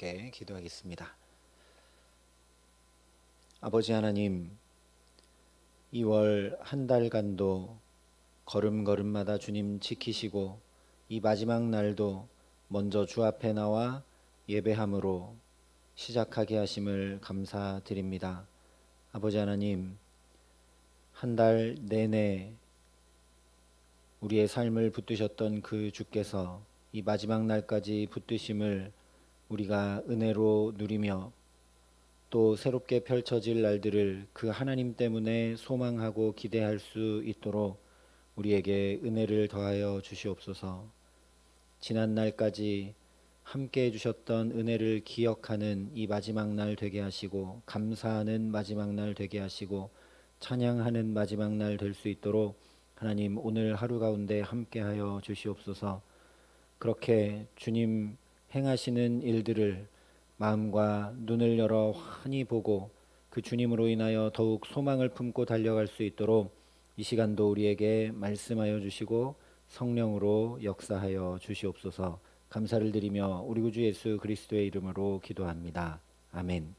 함께 기도하겠습니다. 아버지 하나님, 2월 한 달간도 걸음걸음마다 주님 지키시고 이 마지막 날도 먼저 주 앞에 나와 예배함으로 시작하게 하심을 감사드립니다. 아버지 하나님, 한 달 내내 우리의 삶을 붙드셨던 그 주께서 이 마지막 날까지 붙드심을 우리가 은혜로 누리며 또 새롭게 펼쳐질 날들을 그 하나님 때문에 소망하고 기대할 수 있도록 우리에게 은혜를 더하여 주시옵소서. 지난 날까지 함께 해주셨던 은혜를 기억하는 이 마지막 날 되게 하시고, 감사하는 마지막 날 되게 하시고, 찬양하는 마지막 날 될 수 있도록 하나님 오늘 하루 가운데 함께하여 주시옵소서. 그렇게 주님 행하시는 일들을 마음과 눈을 열어 환히 보고 그 주님으로 인하여 더욱 소망을 품고 달려갈 수 있도록 이 시간도 우리에게 말씀하여 주시고 성령으로 역사하여 주시옵소서. 감사를 드리며 우리 구주 예수 그리스도의 이름으로 기도합니다. 아멘.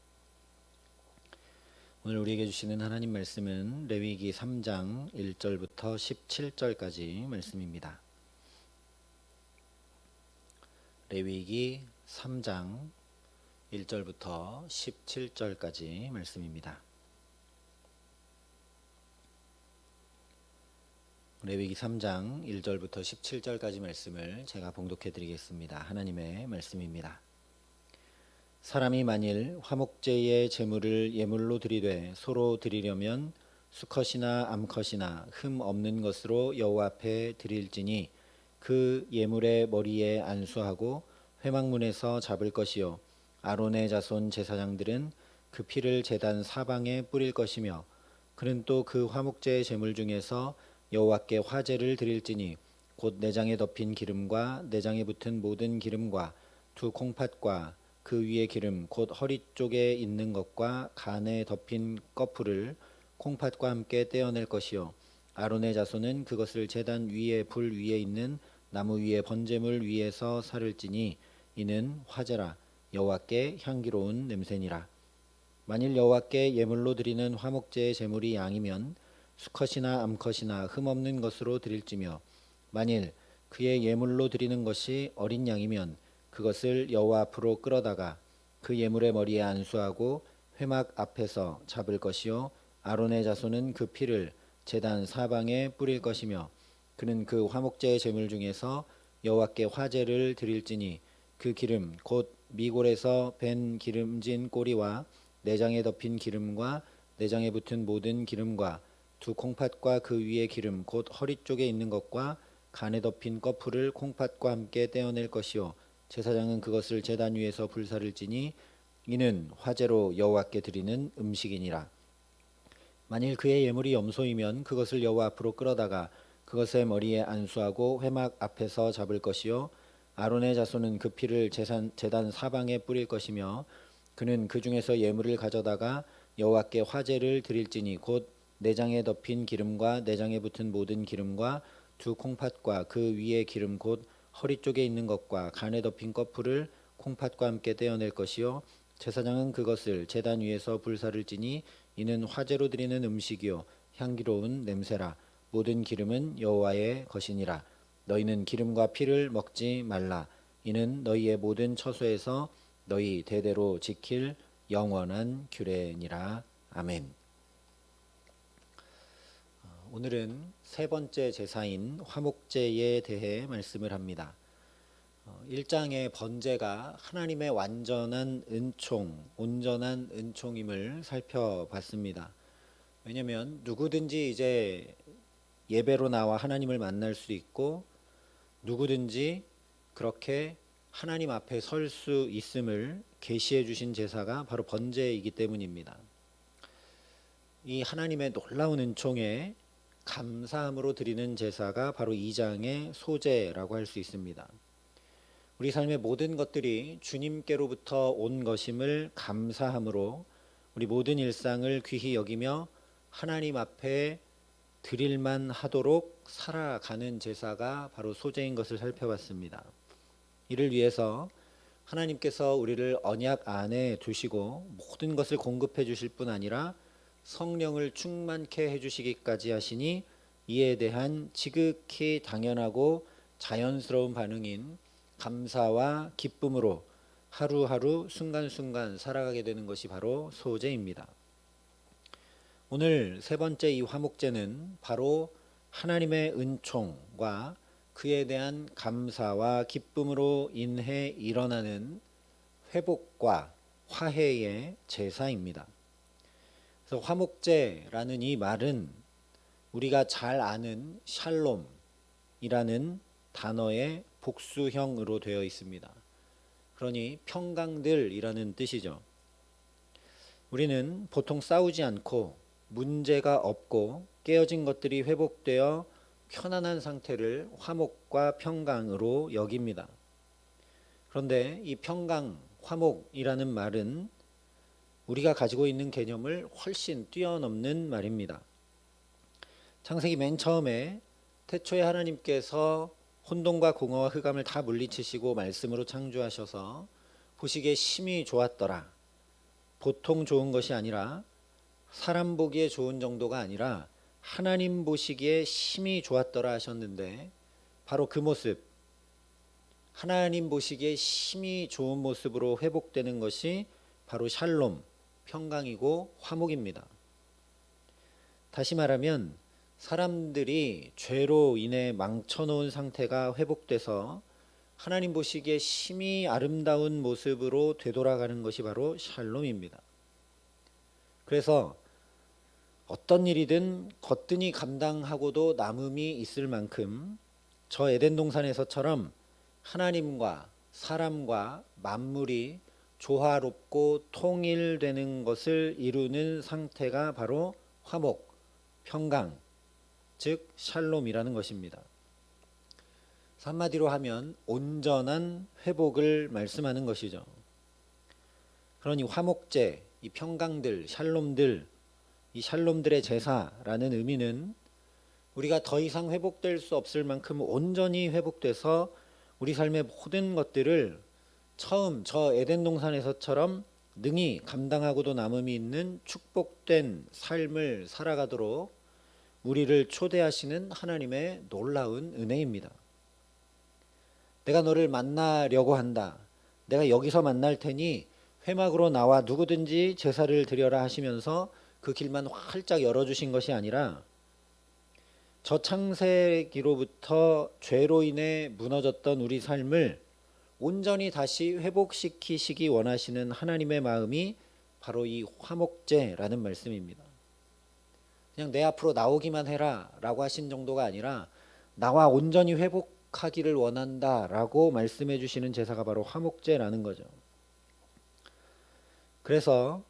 오늘 우리에게 주시는 하나님 말씀은 레위기 3장 1절부터 17절까지 말씀입니다. 레위기 3장 1절부터 17절까지 말씀입니다. 레위기 3장 1절부터 17절까지 말씀을 제가 봉독해 드리겠습니다. 하나님의 말씀입니다. 사람이 만일 화목제의 제물을 예물로 드리되 서로 드리려면 수컷이나 암컷이나 흠 없는 것으로 여호와 앞에 드릴지니 그 예물의 머리에 안수하고 회막문에서 잡을 것이요 아론의 자손 제사장들은 그 피를 제단 사방에 뿌릴 것이며 그는 또 그 화목제의 제물 중에서 여호와께 화제를 드릴지니 곧 내장에 덮인 기름과 내장에 붙은 모든 기름과 두 콩팥과 그 위에 기름 곧 허리 쪽에 있는 것과 간에 덮인 꺼풀을 콩팥과 함께 떼어낼 것이요 아론의 자손은 그것을 제단 위에 불 위에 있는 나무 위에 번제물 위에서 살을지니 이는 화제라 여호와께 향기로운 냄새니라. 만일 여호와께 예물로 드리는 화목제의 제물이 양이면 수컷이나 암컷이나 흠없는 것으로 드릴지며 만일 그의 예물로 드리는 것이 어린 양이면 그것을 여호와 앞으로 끌어다가 그 예물의 머리에 안수하고 회막 앞에서 잡을 것이요 아론의 자손은 그 피를 제단 사방에 뿌릴 것이며 그는 그 화목제의 제물 중에서 여호와께 화제를 드릴지니 그 기름 곧 미골에서 밴 기름진 꼬리와 내장에 덮인 기름과 내장에 붙은 모든 기름과 두 콩팥과 그 위에 기름 곧 허리 쪽에 있는 것과 간에 덮인 꺼풀을 콩팥과 함께 떼어낼 것이요 제사장은 그것을 제단 위에서 불사를지니 이는 화제로 여호와께 드리는 음식이니라. 만일 그의 예물이 염소이면 그것을 여호와 앞으로 끌어다가 그것의 머리에 안수하고 회막 앞에서 잡을 것이요 아론의 자손은 그 피를 제단 사방에 뿌릴 것이며 그는 그 중에서 예물을 가져다가 여호와께 화제를 드릴지니 곧 내장에 덮인 기름과 내장에 붙은 모든 기름과 두 콩팥과 그 위에 기름 곧 허리 쪽에 있는 것과 간에 덮인 꺼풀을 콩팥과 함께 떼어낼 것이요 제사장은 그것을 제단 위에서 불사를지니 이는 화제로 드리는 음식이요 향기로운 냄새라. 모든 기름은 여호와의 것이니라. 너희는 기름과 피를 먹지 말라. 이는 너희의 모든 처소에서 너희 대대로 지킬 영원한 규례니라. 아멘. 오늘은 세 번째 제사인 화목제에 대해 말씀을 합니다. 1장의 번제가 하나님의 완전한 은총, 온전한 은총임을 살펴봤습니다. 왜냐하면 누구든지 이제 예배로 나와 하나님을 만날 수 있고 누구든지 그렇게 하나님 앞에 설 수 있음을 계시해 주신 제사가 바로 번제이기 때문입니다. 이 하나님의 놀라운 은총에 감사함으로 드리는 제사가 바로 2장의 소제라고 할 수 있습니다. 우리 삶의 모든 것들이 주님께로부터 온 것임을 감사함으로 우리 모든 일상을 귀히 여기며 하나님 앞에 드릴만 하도록 살아가는 제사가 바로 소제인 것을 살펴봤습니다. 이를 위해서 하나님께서 우리를 언약 안에 두시고 모든 것을 공급해 주실 뿐 아니라 성령을 충만케 해 주시기까지 하시니 이에 대한 지극히 당연하고 자연스러운 반응인 감사와 기쁨으로 하루하루 순간순간 살아가게 되는 것이 바로 소제입니다. 오늘 세 번째 이 화목제는 바로 하나님의 은총과 그에 대한 감사와 기쁨으로 인해 일어나는 회복과 화해의 제사입니다. 그래서 화목제라는 이 말은 우리가 잘 아는 샬롬이라는 단어의 복수형으로 되어 있습니다. 그러니 평강들이라는 뜻이죠. 우리는 보통 싸우지 않고 문제가 없고 깨어진 것들이 회복되어 편안한 상태를 화목과 평강으로 여깁니다. 그런데 이 평강, 화목이라는 말은 우리가 가지고 있는 개념을 훨씬 뛰어넘는 말입니다. 창세기 맨 처음에 태초에 하나님께서 혼돈과 공허와 흑암을 다 물리치시고 말씀으로 창조하셔서 보시기에 심히 좋았더라. 보통 좋은 것이 아니라 사람 보기에 좋은 정도가 아니라 하나님 보시기에 심히 좋았더라 하셨는데, 바로 그 모습, 하나님 보시기에 심히 좋은 모습으로 회복되는 것이 바로 샬롬, 평강이고 화목입니다. 다시 말하면 사람들이 죄로 인해 망쳐놓은 상태가 회복돼서 하나님 보시기에 심히 아름다운 모습으로 되돌아가는 것이 바로 샬롬입니다. 그래서 어떤 일이든 거뜬히 감당하고도 남음이 있을 만큼 저 에덴 동산에서처럼 하나님과 사람과 만물이 조화롭고 통일되는 것을 이루는 상태가 바로 화목, 평강, 즉 샬롬이라는 것입니다. 한마디로 하면 온전한 회복을 말씀하는 것이죠. 그러니 화목제, 이 평강들, 샬롬들, 이 샬롬들의 제사라는 의미는 우리가 더 이상 회복될 수 없을 만큼 온전히 회복돼서 우리 삶의 모든 것들을 처음 저 에덴 동산에서처럼 능히 감당하고도 남음이 있는 축복된 삶을 살아가도록 우리를 초대하시는 하나님의 놀라운 은혜입니다. 내가 너를 만나려고 한다. 내가 여기서 만날 테니 회막으로 나와 누구든지 제사를 드려라 하시면서 그 길만 활짝 열어주신 것이 아니라 저 창세기로부터 죄로 인해 무너졌던 우리 삶을 온전히 다시 회복시키시기 원하시는 하나님의 마음이 바로 이 화목제라는 말씀입니다. 그냥 내 앞으로 나오기만 해라 라고 하신 정도가 아니라 나와 온전히 회복하기를 원한다 라고 말씀해 주시는 제사가 바로 화목제라는 거죠. 그래서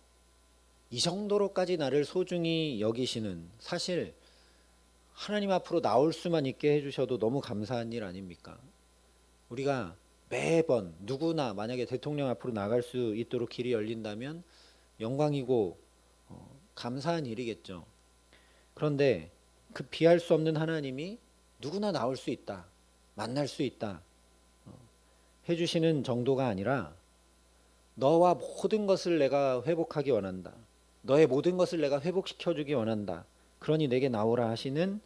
이 정도로까지 나를 소중히 여기시는, 사실 하나님 앞으로 나올 수만 있게 해주셔도 너무 감사한 일 아닙니까? 우리가 매번 누구나 만약에 대통령 앞으로 나갈 수 있도록 길이 열린다면 영광이고 감사한 일이겠죠. 그런데 그 비할 수 없는 하나님이 누구나 나올 수 있다, 만날 수 있다 해주시는 정도가 아니라 너와 모든 것을 내가 회복하기 원한다. 너의 모든 것을 내가 회복시켜주기 원한다. 그러니 내게 나오라 하시는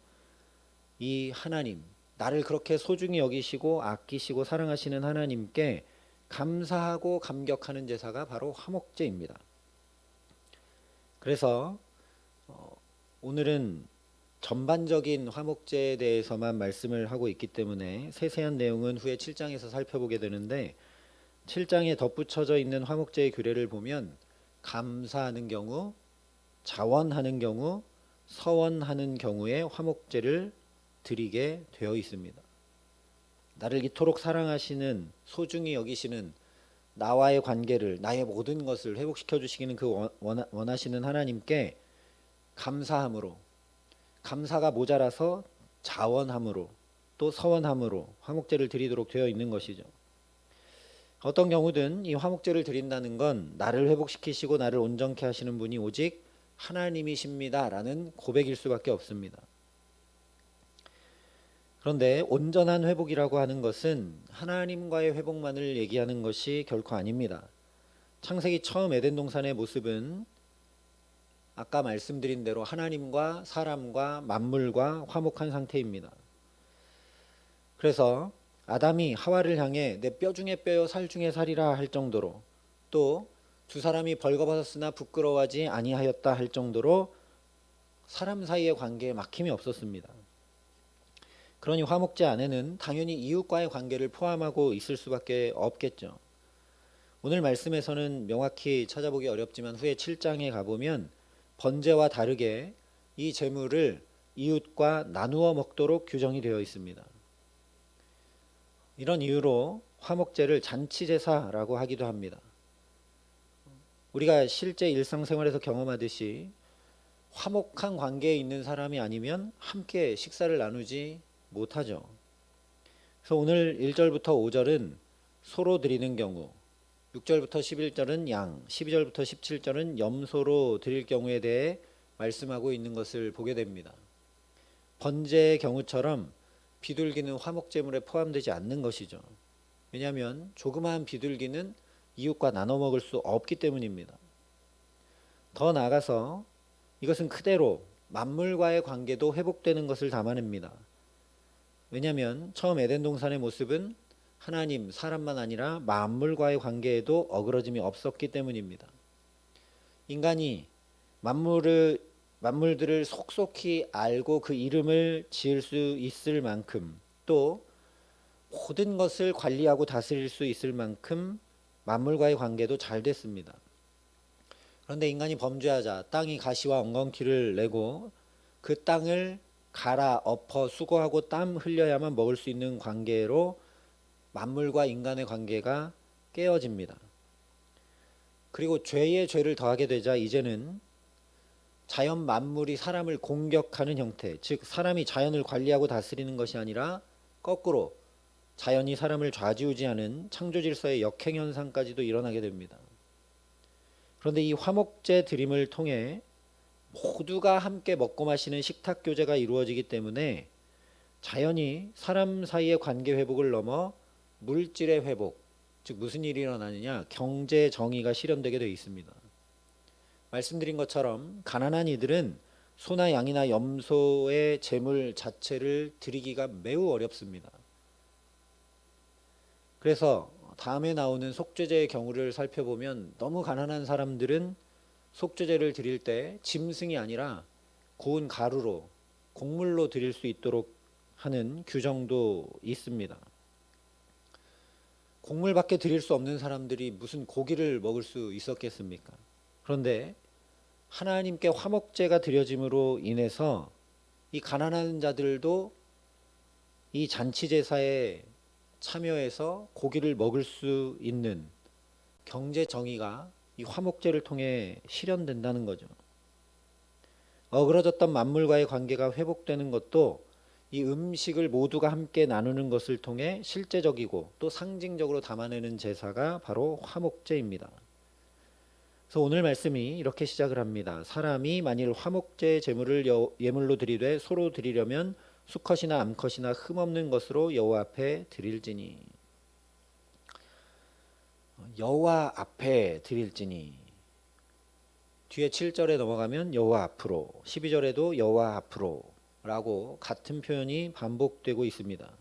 이 하나님, 나를 그렇게 소중히 여기시고 아끼시고 사랑하시는 하나님께 감사하고 감격하는 제사가 바로 화목제입니다. 그래서 오늘은 전반적인 화목제에 대해서만 말씀을 하고 있기 때문에 세세한 내용은 후에 7장에서 살펴보게 되는데, 7장에 덧붙여져 있는 화목제의 규례를 보면 감사하는 경우, 자원하는 경우, 서원하는 경우에 화목제를 드리게 되어 있습니다. 나를 이토록 사랑하시는, 소중히 여기시는 나와의 관계를, 나의 모든 것을 회복시켜 주시기는 그 원하시는 하나님께 감사함으로, 감사가 모자라서 자원함으로 또 서원함으로 화목제를 드리도록 되어 있는 것이죠. 어떤 경우든 이 화목제를 드린다는 건 나를 회복시키시고 나를 온전케 하시는 분이 오직 하나님이십니다 라는 고백일 수밖에 없습니다. 그런데 온전한 회복이라고 하는 것은 하나님과의 회복만을 얘기하는 것이 결코 아닙니다. 창세기 처음 에덴 동산의 모습은 아까 말씀드린 대로 하나님과 사람과 만물과 화목한 상태입니다. 그래서 아담이 하와를 향해 내 뼈 중에 뼈요 살 중에 살이라 할 정도로, 또 두 사람이 벌거벗었으나 부끄러워하지 아니하였다 할 정도로 사람 사이의 관계에 막힘이 없었습니다. 그러니 화목제 안에는 당연히 이웃과의 관계를 포함하고 있을 수밖에 없겠죠. 오늘 말씀에서는 명확히 찾아보기 어렵지만 후에 7장에 가보면 번제와 다르게 이 제물을 이웃과 나누어 먹도록 규정이 되어 있습니다. 이런 이유로 화목제를 잔치제사라고 하기도 합니다. 우리가 실제 일상생활에서 경험하듯이 화목한 관계에 있는 사람이 아니면 함께 식사를 나누지 못하죠. 그래서 오늘 1절부터 5절은 소로 드리는 경우, 6절부터 11절은 양, 12절부터 17절은 염소로 드릴 경우에 대해 말씀하고 있는 것을 보게 됩니다. 번제의 경우처럼 비둘기는 화목제물에 포함되지 않는 것이죠. 왜냐하면 조그마한 비둘기는 이웃과 나눠 먹을 수 없기 때문입니다. 더 나아가서 이것은 그대로 만물과의 관계도 회복되는 것을 담아냅니다. 왜냐하면 처음 에덴 동산의 모습은 하나님, 사람만 아니라 만물과의 관계에도 어그러짐이 없었기 때문입니다. 인간이 만물들을 속속히 알고 그 이름을 지을 수 있을 만큼, 또 모든 것을 관리하고 다스릴 수 있을 만큼 만물과의 관계도 잘 됐습니다. 그런데 인간이 범죄하자 땅이 가시와 엉겅퀴를 내고 그 땅을 갈아 엎어 수고하고 땀 흘려야만 먹을 수 있는 관계로 만물과 인간의 관계가 깨어집니다. 그리고 죄에 죄를 더하게 되자 이제는 자연 만물이 사람을 공격하는 형태, 즉 사람이 자연을 관리하고 다스리는 것이 아니라 거꾸로 자연이 사람을 좌지우지하는 창조 질서의 역행 현상까지도 일어나게 됩니다. 그런데 이 화목제 드림을 통해 모두가 함께 먹고 마시는 식탁 교제가 이루어지기 때문에 자연히 사람 사이의 관계 회복을 넘어 물질의 회복, 즉 무슨 일이 일어나느냐, 경제 정의가 실현되게 되어 있습니다. 말씀드린 것처럼 가난한 이들은 소나 양이나 염소의 제물 자체를 드리기가 매우 어렵습니다. 그래서 다음에 나오는 속죄제의 경우를 살펴보면 너무 가난한 사람들은 속죄제를 드릴 때 짐승이 아니라 구운 가루로, 곡물로 드릴 수 있도록 하는 규정도 있습니다. 곡물밖에 드릴 수 없는 사람들이 무슨 고기를 먹을 수 있었겠습니까? 그런데 하나님께 화목제가 드려짐으로 인해서 이 가난한 자들도 이 잔치제사에 참여해서 고기를 먹을 수 있는 경제 정의가 이 화목제를 통해 실현된다는 거죠. 어그러졌던 만물과의 관계가 회복되는 것도 이 음식을 모두가 함께 나누는 것을 통해 실제적이고 또 상징적으로 담아내는 제사가 바로 화목제입니다. 그래서 오늘 말씀이 이렇게 시작을 합니다. 사람이 만일 화목제 제물을 예물로 드리되 소로 드리려면 수컷이나 암컷이나 흠없는 것으로 여호와 앞에 드릴지니. 여호와 앞에 드릴지니. 뒤에 7절에 넘어가면 여호와 앞으로, 12절에도 여호와 앞으로 라고 같은 표현이 반복되고 있습니다.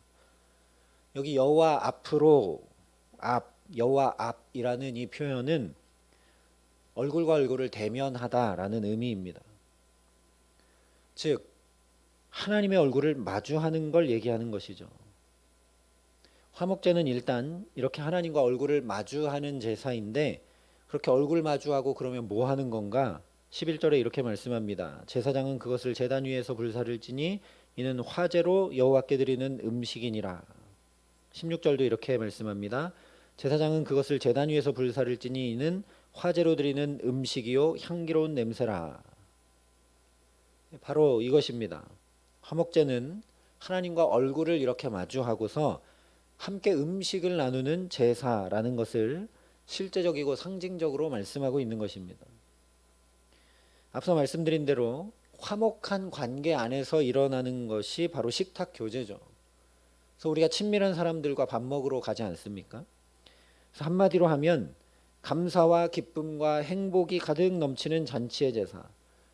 여기 여호와 앞으로, 여호와 앞이라는 이 표현은 얼굴과 얼굴을 대면하다라는 의미입니다. 즉 하나님의 얼굴을 마주하는 걸 얘기하는 것이죠. 화목제는 일단 이렇게 하나님과 얼굴을 마주하는 제사인데, 그렇게 얼굴 마주하고 그러면 뭐 하는 건가? 11절에 이렇게 말씀합니다. 제사장은 그것을 제단 위에서 불사를 지니 이는 화제로 여호와께 드리는 음식이니라. 16절도 이렇게 말씀합니다. 제사장은 그것을 제단 위에서 불사를 지니 이는 화제로 드리는 음식이요 향기로운 냄새라. 바로 이것입니다. 화목제는 하나님과 얼굴을 이렇게 마주하고서 함께 음식을 나누는 제사라는 것을 실제적이고 상징적으로 말씀하고 있는 것입니다. 앞서 말씀드린 대로 화목한 관계 안에서 일어나는 것이 바로 식탁 교제죠. 그래서 우리가 친밀한 사람들과 밥 먹으러 가지 않습니까? 그래서 한마디로 하면 감사와 기쁨과 행복이 가득 넘치는 잔치의 제사,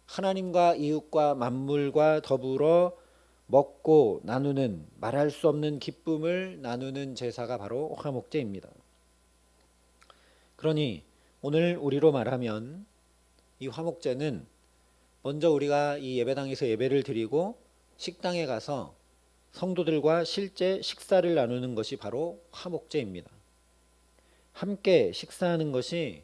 하나님과 이웃과 만물과 더불어 먹고 나누는, 말할 수 없는 기쁨을 나누는 제사가 바로 화목제입니다. 그러니 오늘 우리로 말하면 이 화목제는 먼저 우리가 이 예배당에서 예배를 드리고 식당에 가서 성도들과 실제 식사를 나누는 것이 바로 화목제입니다. 함께 식사하는 것이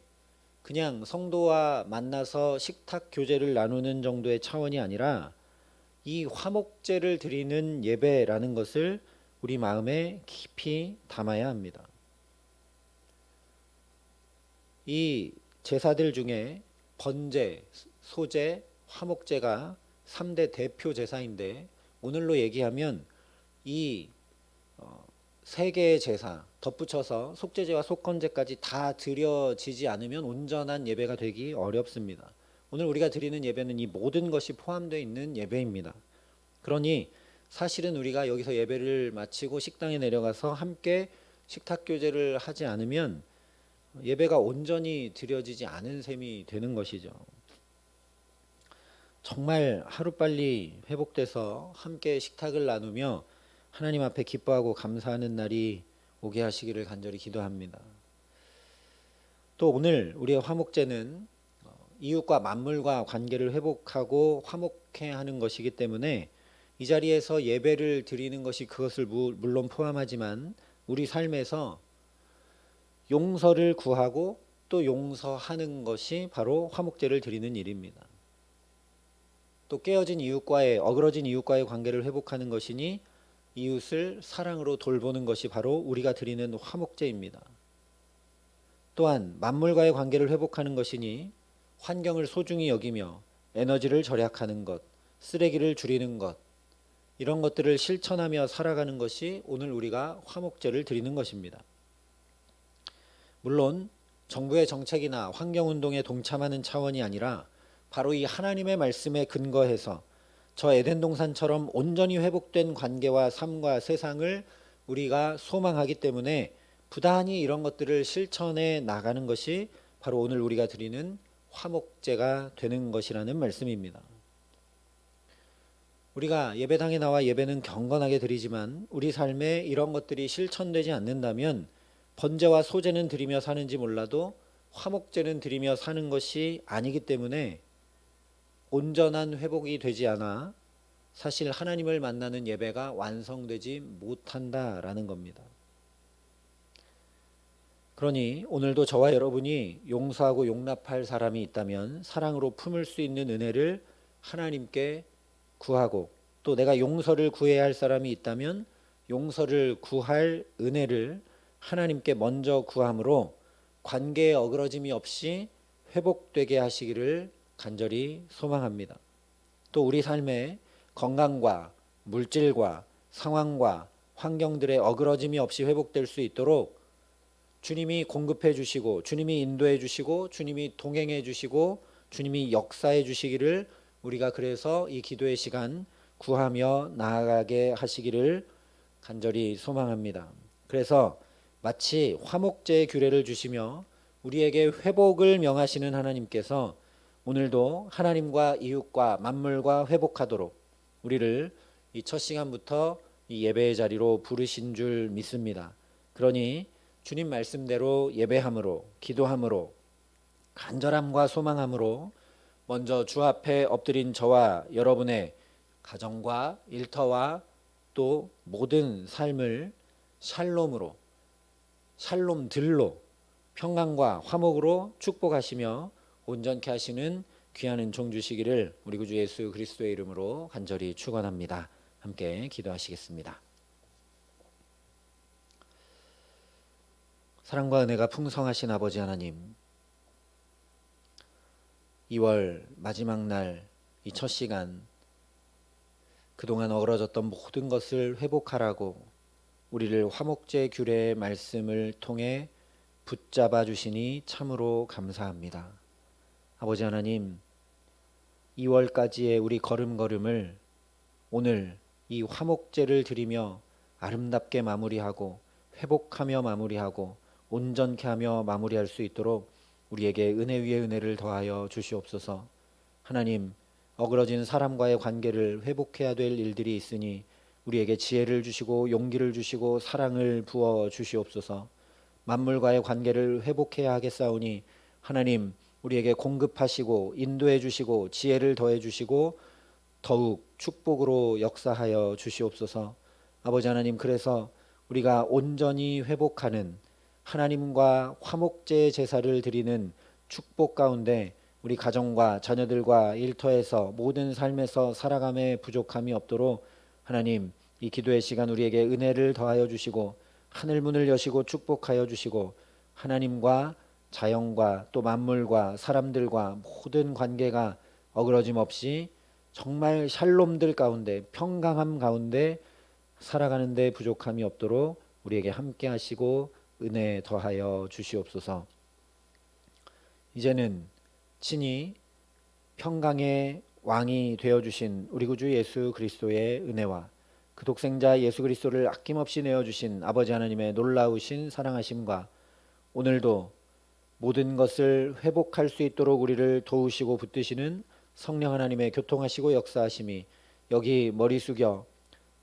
그냥 성도와 만나서 식탁 교제를 나누는 정도의 차원이 아니라 이 화목제를 드리는 예배라는 것을 우리 마음에 깊이 담아야 합니다. 이 제사들 중에 번제, 소제, 화목제가 3대 대표 제사인데 오늘로 얘기하면 이 세 개의 제사 덧붙여서 속죄제와 속건제까지 다 드려지지 않으면 온전한 예배가 되기 어렵습니다. 오늘 우리가 드리는 예배는 이 모든 것이 포함되어 있는 예배입니다. 그러니 사실은 우리가 여기서 예배를 마치고 식당에 내려가서 함께 식탁 교제를 하지 않으면 예배가 온전히 드려지지 않은 셈이 되는 것이죠. 정말 하루빨리 회복돼서 함께 식탁을 나누며 하나님 앞에 기뻐하고 감사하는 날이 오게 하시기를 간절히 기도합니다. 또 오늘 우리의 화목제는 이웃과 만물과 관계를 회복하고 화목해야 하는 것이기 때문에 이 자리에서 예배를 드리는 것이 그것을 물론 포함하지만 우리 삶에서 용서를 구하고 또 용서하는 것이 바로 화목제를 드리는 일입니다. 또 깨어진 이웃과의 어그러진 이웃과의 관계를 회복하는 것이니 이웃을 사랑으로 돌보는 것이 바로 우리가 드리는 화목제입니다. 또한 만물과의 관계를 회복하는 것이니 환경을 소중히 여기며 에너지를 절약하는 것, 쓰레기를 줄이는 것, 이런 것들을 실천하며 살아가는 것이 오늘 우리가 화목제를 드리는 것입니다. 물론 정부의 정책이나 환경운동에 동참하는 차원이 아니라 바로 이 하나님의 말씀에 근거해서 저 에덴 동산처럼 온전히 회복된 관계와 삶과 세상을 우리가 소망하기 때문에 부단히 이런 것들을 실천해 나가는 것이 바로 오늘 우리가 드리는 화목제가 되는 것이라는 말씀입니다. 우리가 예배당에 나와 예배는 경건하게 드리지만 우리 삶에 이런 것들이 실천되지 않는다면 번제와 소제는 드리며 사는지 몰라도 화목제는 드리며 사는 것이 아니기 때문에 온전한 회복이 되지 않아 사실 하나님을 만나는 예배가 완성되지 못한다라는 겁니다. 그러니 오늘도 저와 여러분이 용서하고 용납할 사람이 있다면 사랑으로 품을 수 있는 은혜를 하나님께 구하고 또 내가 용서를 구해야 할 사람이 있다면 용서를 구할 은혜를 하나님께 먼저 구함으로 관계의 어그러짐이 없이 회복되게 하시기를 간절히 소망합니다. 또 우리 삶에 건강과 물질과 상황과 환경들의 어그러짐이 없이 회복될 수 있도록 주님이 공급해 주시고 주님이 인도해 주시고 주님이 동행해 주시고 주님이 역사해 주시기를 우리가 그래서 이 기도의 시간 구하며 나아가게 하시기를 간절히 소망합니다. 그래서 마치 화목제의 규례를 주시며 우리에게 회복을 명하시는 하나님께서 오늘도 하나님과 이웃과 만물과 회복하도록 우리를 이 첫 시간부터 이 예배의 자리로 부르신 줄 믿습니다. 그러니 주님 말씀대로 예배함으로 기도함으로 간절함과 소망함으로 먼저 주 앞에 엎드린 저와 여러분의 가정과 일터와 또 모든 삶을 샬롬으로 샬롬들로 평강과 화목으로 축복하시며 온전케 하시는 귀한 은총 주시기를 우리 구주 예수 그리스도의 이름으로 간절히 축원합니다. 함께 기도하시겠습니다. 사랑과 은혜가 풍성하신 아버지 하나님, 2월 마지막 날 이 첫 시간 그동안 어그러졌던 모든 것을 회복하라고 우리를 화목제 규례의 말씀을 통해 붙잡아 주시니 참으로 감사합니다. 아버지 하나님, 2월까지의 우리 걸음걸음을 오늘 이 화목제를 드리며 아름답게 마무리하고 회복하며 마무리하고 온전케 하며 마무리할 수 있도록 우리에게 은혜 위에 은혜를 더하여 주시옵소서. 하나님, 어그러진 사람과의 관계를 회복해야 될 일들이 있으니 우리에게 지혜를 주시고 용기를 주시고 사랑을 부어 주시옵소서. 만물과의 관계를 회복해야 하겠사오니 하나님, 우리에게 공급하시고 인도해 주시고 지혜를 더해 주시고 더욱 축복으로 역사하여 주시옵소서. 아버지 하나님, 그래서 우리가 온전히 회복하는 하나님과 화목제 제사를 드리는 축복 가운데 우리 가정과 자녀들과 일터에서 모든 삶에서 살아감에 부족함이 없도록 하나님, 이 기도의 시간 우리에게 은혜를 더하여 주시고 하늘 문을 여시고 축복하여 주시고 하나님과 자연과 또 만물과 사람들과 모든 관계가 어그러짐 없이 정말 샬롬들 가운데 평강함 가운데 살아가는 데 부족함이 없도록 우리에게 함께 하시고 은혜 더하여 주시옵소서. 이제는 친히 평강의 왕이 되어주신 우리 구주 예수 그리스도의 은혜와 그 독생자 예수 그리스도를 아낌없이 내어주신 아버지 하나님의 놀라우신 사랑하심과 오늘도 모든 것을 회복할 수 있도록 우리를 도우시고 붙드시는 성령 하나님의 교통하시고 역사하심이 여기 머리 숙여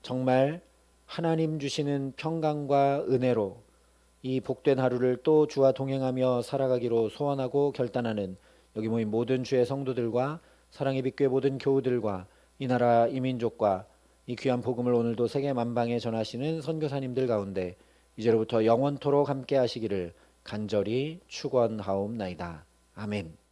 정말 하나님 주시는 평강과 은혜로 이 복된 하루를 또 주와 동행하며 살아가기로 소원하고 결단하는 여기 모인 모든 주의 성도들과 사랑의 빛교회 모든 교우들과 이 나라 이 민족과 이 귀한 복음을 오늘도 세계 만방에 전하시는 선교사님들 가운데 이제로부터 영원토록 함께 하시기를 간절히 축원하옵나이다. 아멘.